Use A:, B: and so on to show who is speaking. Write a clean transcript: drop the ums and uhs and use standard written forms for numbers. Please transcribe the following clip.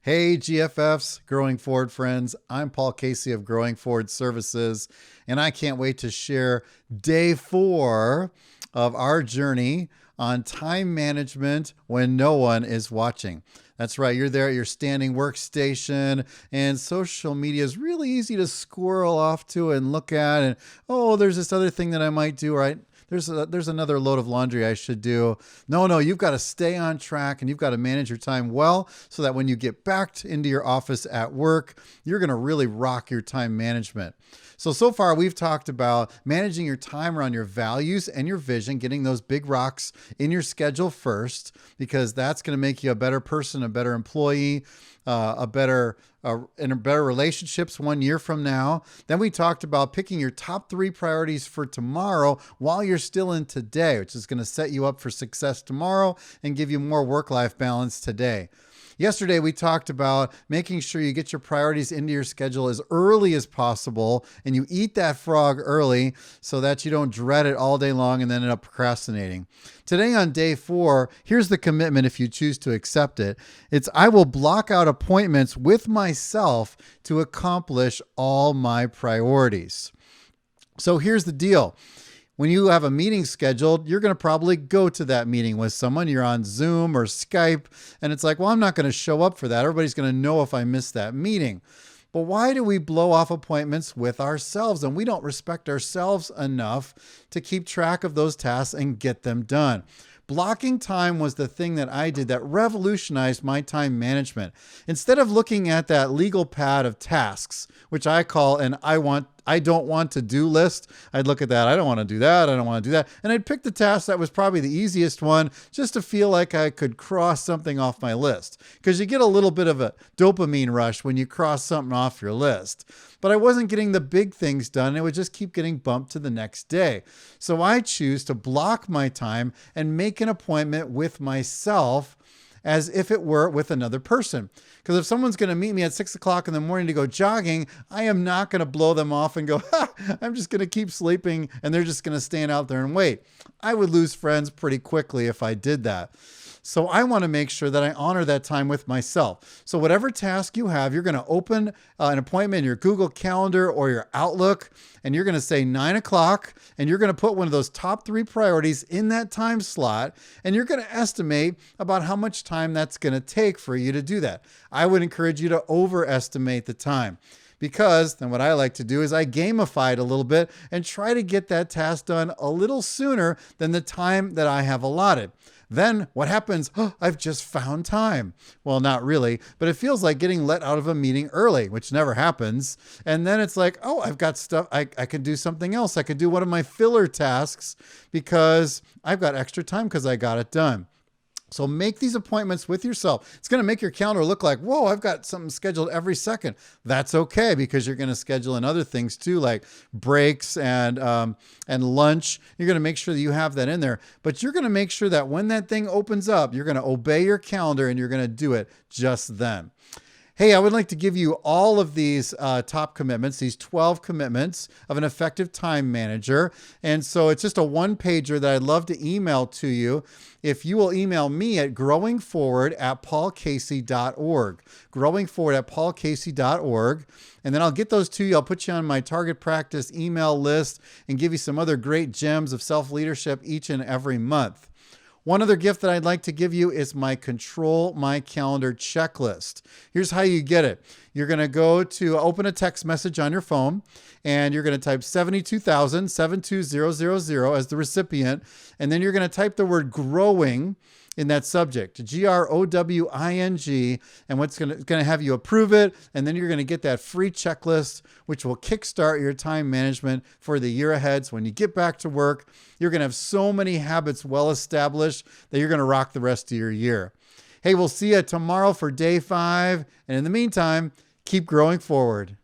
A: Hey, GFFs, Growing Forward friends. I'm Paul Casey of Growing Forward Services, and I can't wait to share day 4 of our journey on time management when no one is watching. That's right, you're there at your standing workstation, and social media is really easy to squirrel off to and look at, and there's this other thing that I might do, right? There's another load of laundry I should do. No, you've got to stay on track and you've got to manage your time well so that when you get back into your office at work, you're going to really rock your time management. So far we've talked about managing your time around your values and your vision, getting those big rocks in your schedule first, because that's going to make you a better person, a better employee, better relationships 1 year from now. Then we talked about picking your top 3 priorities for tomorrow while you're still in today, which is going to set you up for success tomorrow and give you more work-life balance today. Yesterday, we talked about making sure you get your priorities into your schedule as early as possible and you eat that frog early so that you don't dread it all day long and then end up procrastinating. Today on day 4, here's the commitment if you choose to accept it. It's I will block out appointments with myself to accomplish all my priorities. So here's the deal. When you have a meeting scheduled, you're going to probably go to that meeting with someone. You're on Zoom or Skype, and it's like, well, I'm not going to show up for that. Everybody's going to know if I miss that meeting. But why do we blow off appointments with ourselves? And we don't respect ourselves enough to keep track of those tasks and get them done. Blocking time was the thing that I did that revolutionized my time management. Instead of looking at that legal pad of tasks, which I call an I don't want to do list, I'd look at that. I don't want to do that. I don't want to do that. And I'd pick the task that was probably the easiest one just to feel like I could cross something off my list. Because you get a little bit of a dopamine rush when you cross something off your list. But I wasn't getting the big things done. It would just keep getting bumped to the next day. So I choose to block my time and make an appointment with myself as if it were with another person. Because if someone's going to meet me at 6 o'clock in the morning to go jogging, I am not going to blow them off and go, I'm just going to keep sleeping and they're just going to stand out there and wait. I would lose friends pretty quickly if I did that. So I want to make sure that I honor that time with myself. So whatever task you have, you're going to open an appointment in your Google Calendar or your Outlook, and you're going to say 9 o'clock, and you're going to put one of those top 3 priorities in that time slot, and you're going to estimate about how much time that's going to take for you to do that. I would encourage you to overestimate the time. Because then what I like to do is I gamify it a little bit and try to get that task done a little sooner than the time that I have allotted. Then what happens? I've just found time. Well, not really, but it feels like getting let out of a meeting early, which never happens. And then it's like, I've got stuff. I could do something else. I could do one of my filler tasks because I've got extra time because I got it done. So make these appointments with yourself. It's going to make your calendar look like, whoa, I've got something scheduled every second. That's okay, because you're going to schedule in other things too, like breaks and lunch. You're going to make sure that you have that in there. But you're going to make sure that when that thing opens up, you're going to obey your calendar and you're going to do it just then. Hey, I would like to give you all of these top commitments, these 12 commitments of an effective time manager. And so it's just a one-pager that I'd love to email to you. If you will email me at growingforward@paulcasey.org, growingforward@paulcasey.org. And then I'll get those to you. I'll put you on my target practice email list and give you some other great gems of self-leadership each and every month. One other gift that I'd like to give you is my Control My Calendar checklist. Here's how you get it. You're going to go to open a text message on your phone, and you're going to type 72000 as the recipient, and then you're going to type the word growing in that subject, GROWING, and what's going to have you approve it, and then you're going to get that free checklist, which will kickstart your time management for the year ahead. So when you get back to work, you're going to have so many habits well established that you're going to rock the rest of your year. Hey, we'll see you tomorrow for day 5, and in the meantime, keep growing forward.